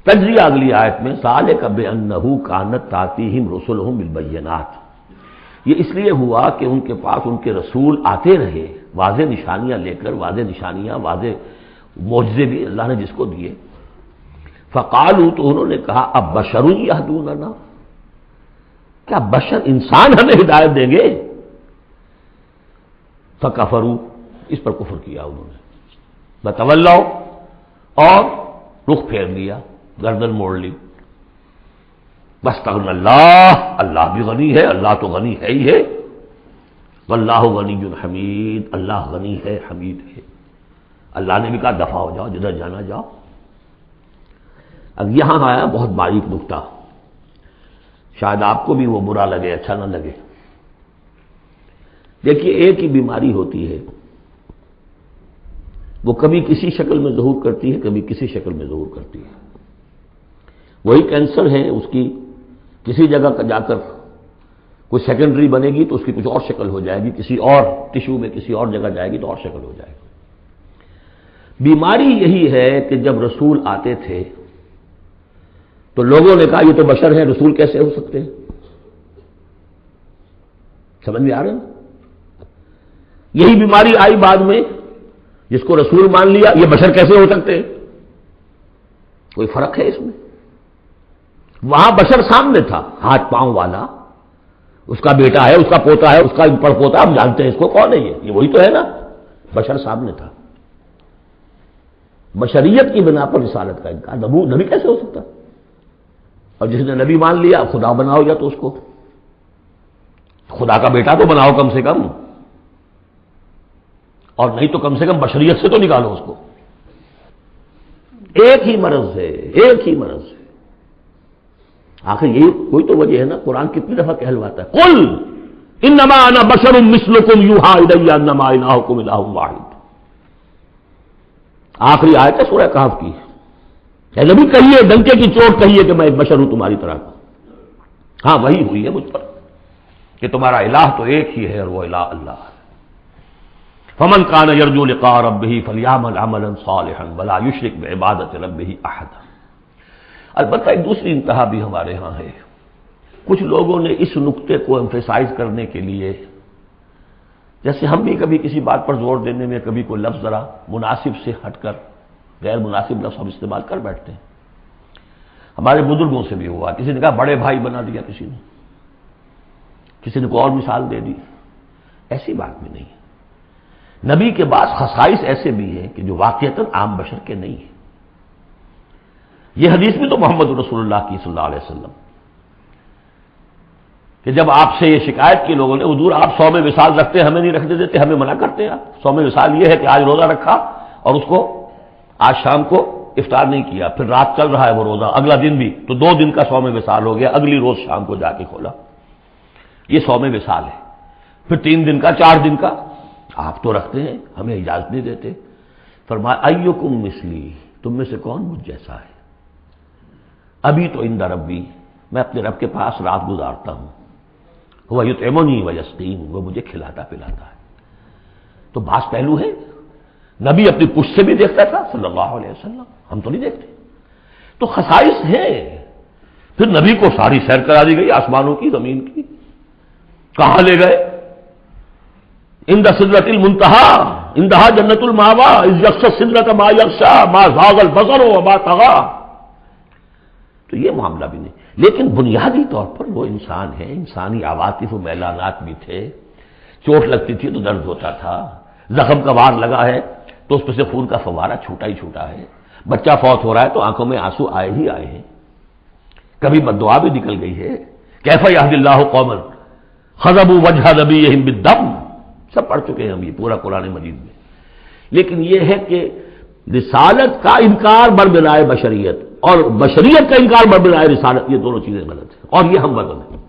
تجزیہ اگلی آیت میں ذالک بأنہ کانت تأتیہم رسلہم بالبینات، یہ اس لیے ہوا کہ ان کے پاس ان کے رسول آتے رہے واضح نشانیاں لے کر، واضح نشانیاں، واضح معجزے بھی اللہ نے جس کو دیے۔ فقالوا، تو انہوں نے کہا اب بشر یہدوننا، کیا بشر انسان ہمیں ہدایت دیں گے؟ فکفروا، اس پر کفر کیا انہوں نے، وتولوا، اور رخ پھیر لیا، گردن موڑ لی۔ واستغنى اللہ، اللہ بھی غنی ہے، اللہ تو غنی ہے ہی ہے، واللہ غنی حمید، اللہ غنی ہے، حمید ہے۔ اللہ نے بھی کہا دفع ہو جاؤ، جدھر جانا جاؤ۔ اب یہاں آیا بہت باریک نکتہ، شاید آپ کو بھی وہ برا لگے، اچھا نہ لگے۔ دیکھیے، ایک ہی بیماری ہوتی ہے، وہ کبھی کسی شکل میں ظہور کرتی ہے، کبھی کسی شکل میں ظہور کرتی ہے۔ وہی کینسر ہے، اس کی کسی جگہ جا کر کوئی سیکنڈری بنے گی تو اس کی کچھ اور شکل ہو جائے گی، کسی اور ٹیشو میں کسی اور جگہ جائے گی تو اور شکل ہو جائے گی۔ بیماری یہی ہے کہ جب رسول آتے تھے تو لوگوں نے کہا یہ تو بشر ہیں، رسول کیسے ہو سکتے ہیں؟ سمجھ میں آ رہا ہے؟ یہی بیماری آئی بعد میں، جس کو رسول مان لیا، یہ بشر کیسے ہو سکتے ہیں؟ کوئی فرق ہے اس میں؟ وہاں بشر سامنے تھا، ہاتھ پاؤں والا، اس کا بیٹا ہے، اس کا پوتا ہے، اس کا پڑپوتا، ہم جانتے ہیں اس کو، کون ہے یہ وہی تو ہے نا، بشر سامنے تھا۔ بشریت کی بنا پر رسالت کا انکار، نبی کیسے ہو سکتا؟ اور جس نے نبی مان لیا، خدا بناؤ یا تو اس کو خدا کا بیٹا تو بناؤ کم سے کم، اور نہیں تو کم سے کم بشریت سے تو نکالو اس کو۔ ایک ہی مرض ہے، ایک ہی مرض ہے۔ آخر یہی کوئی تو وجہ ہے نا، قرآن کتنی دفعہ کہلواتا ہے قل انما انا بشر مثلکم یوحی الی انما الہکم الہ واحد۔ آخری آیت ہے سورہ کہف کی، اے نبی کہیے، ڈنکے کی چوٹ کہیے کہ میں ایک بشر ہوں تمہاری طرح کا۔ ہاں وہی ہوئی ہے مجھ پر کہ تمہارا الہ تو ایک ہی ہے، اور وہ الہ اللہ ہے۔ فمن کان یرجو لقاء ربہ فلیعمل عملا صالحا ولا یشرک بعبادۃ ربہ احدا۔ البتہ ایک دوسری انتہا بھی ہمارے ہاں ہے، کچھ لوگوں نے اس نقطے کو ایمفیسائز کرنے کے لیے، جیسے ہم بھی کبھی کسی بات پر زور دینے میں کبھی کوئی لفظ ذرا مناسب سے ہٹ کر غیر مناسب لفظ ہم استعمال کر بیٹھتے ہیں۔ ہمارے بزرگوں سے بھی ہوا، کسی نے کہا بڑے بھائی بنا دیا، کسی نے کوئی اور مثال دے دی، ایسی بات بھی نہیں ہے۔ نبی کے بعد خصائص ایسے بھی ہیں کہ جو واقعتاً عام بشر کے نہیں ہیں۔ یہ حدیث بھی تو محمد رسول اللہ کی صلی اللہ علیہ وسلم، کہ جب آپ سے یہ شکایت کی لوگوں نے، حضور آپ صوم وصال رکھتے ہیں، ہمیں نہیں رکھنے دیتے، ہمیں منع کرتے ہیں۔ آپ صوم وصال یہ ہے کہ آج روزہ رکھا اور اس کو آج شام کو افطار نہیں کیا، پھر رات چل رہا ہے وہ روزہ، اگلا دن بھی، تو 2 دن کا صوم وصال ہو گیا، اگلی روز شام کو جا کے کھولا، یہ صوم وصال ہے۔ پھر 3 دن کا، 4 دن کا، آپ تو رکھتے ہیں، ہمیں اجازت نہیں دیتے۔ فرمایا ایکم مثلی، تم میں سے کون مجھ جیسا ہے؟ ابھی تو عند ربی، میں اپنے رب کے پاس رات گزارتا ہوں، وہ یطعمنی ویسقین، وہ مجھے کھلاتا پلاتا ہے۔ تو بعض پہلو ہے، نبی اپنی پشت سے بھی دیکھتا تھا صلی اللہ علیہ وسلم، ہم تو نہیں دیکھتے۔ تو خصائص ہیں۔ پھر نبی کو ساری سیر کرا دی گئی، آسمانوں کی، زمین کی، کہاں لے گئے؟ عند سدرۃ المنتہی، عندہا جنت المأوی، اذ یغشی السدرۃ ما یغشی، ما زاغ البصر وما طغی۔ تو یہ معاملہ بھی نہیں، لیکن بنیادی طور پر وہ انسان ہے، انسانی عواطف و میلانات بھی تھے۔ چوٹ لگتی تھی تو درد ہوتا تھا، زخم کا وار لگا ہے تو اس پہ سے خون کا فوارہ چھوٹا ہی چھوٹا ہے، بچہ فوت ہو رہا ہے تو آنکھوں میں آنسو آئے ہی آئے ہیں، کبھی بددعا بھی نکل گئی ہے۔ کیف یہدی اللہ قوما خضبوا وجہ نبیہم بالدم، سب پڑھ چکے ہیں ہم یہ پورا قرآن مجید میں۔ لیکن یہ ہے کہ رسالت کا انکار بربنائے بشریت اور بشریت کا انکار بربنائے رسالت، یہ دونوں چیزیں غلط ہیں، اور یہ ہم وطن ہیں۔